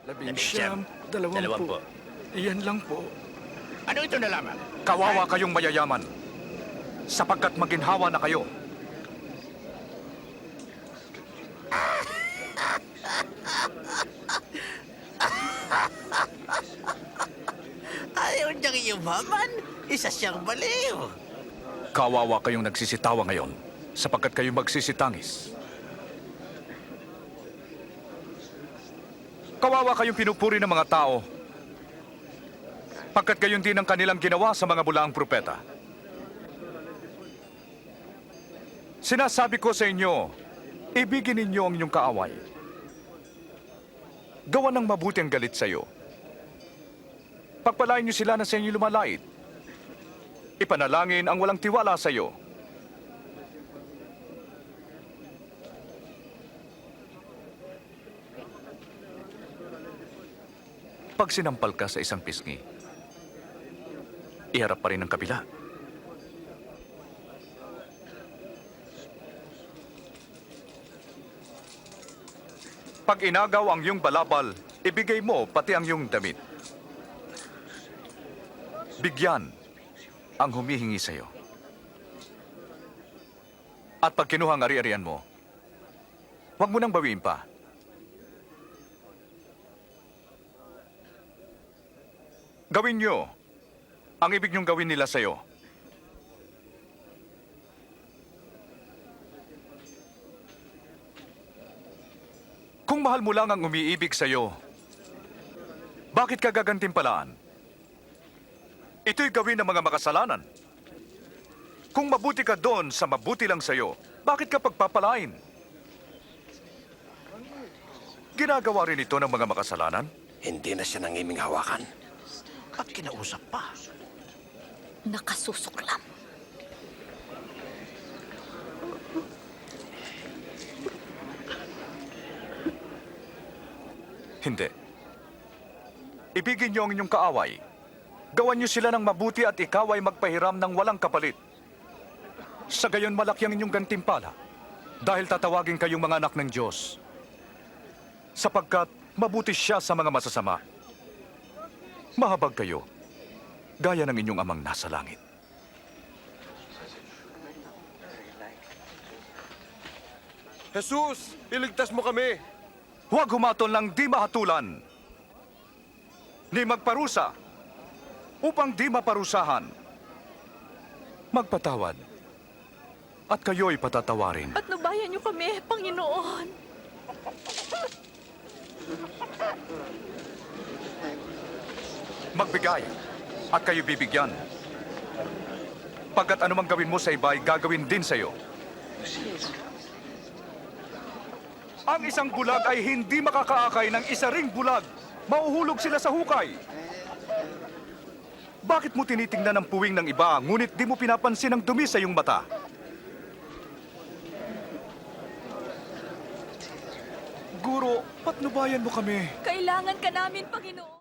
Labing dalawang po. Iyan lang po. Ano ito na lamang? Kawawa kayong mayayaman, sapagkat maginhawa na kayo. Ayaw niyang yumaman. Isa siyang baliw. Kawawa kayong nagsisitawa ngayon, sapagkat kayo magsisitangis. Kawawa kayong pinupuri ng mga tao, pagkat gayon din ang kanilang ginawa sa mga bulaang propeta. Sinasabi ko sa inyo, ibigin ninyo ang inyong kaaway. Gawa ng mabuti ang galit sa iyo. Pagpalain niyo sila na sa inyo lumalait. Ipanalangin ang walang tiwala sa iyo. Pag sinampal ka sa isang pisngi, iharap pa rin ang kabila. Pag inagaw ang iyong balabal, ibigay mo pati ang iyong damit. Bigyan ang humihingi sa iyo. At pag kinuha ang ari-arian mo, huwag mo nang bawiin pa. Gawin niyo ang ibig niyong gawin nila sa iyo. Kung mahal mo lang ang umiibig sa iyo, bakit ka gagantimpalaan? Ito'y gawin ng mga makasalanan. Kung mabuti ka doon sa mabuti lang sa iyo, bakit ka pagpapalain? Ginagawa rin ito ng mga makasalanan? Hindi na siya nangiming hawakan. At kinausap pa. Nakasusuklam. Hindi. Ibigin niyo ang inyong kaaway. Gawan niyo sila ng mabuti at ikaw ay magpahiram ng walang kapalit. Sa gayon malaki ang inyong gantimpala dahil tatawagin kayong mga anak ng Diyos. Sapagkat mabuti siya sa mga masasama. Mahabag kayo, gaya ng inyong amang nasa langit. Jesus, iligtas mo kami. Huwag humatol ng di mahatulan, ni magparusa, upang di maparusahan. Magpatawad, at kayo'y patatawarin. Patnubayan niyo kami, Panginoon. Magbigay, at kayo bibigyan. Pagkat anumang gawin mo sa iba ay gagawin din sa iyo. Ang isang bulag ay hindi makakaakay ng isa ring bulag. Mauhulog sila sa hukay. Bakit mo tinitingnan ang puwing ng iba, ngunit di mo pinapansin ang dumi sa iyong mata? Guro, patnubayan mo kami. Kailangan ka namin, Panginoon.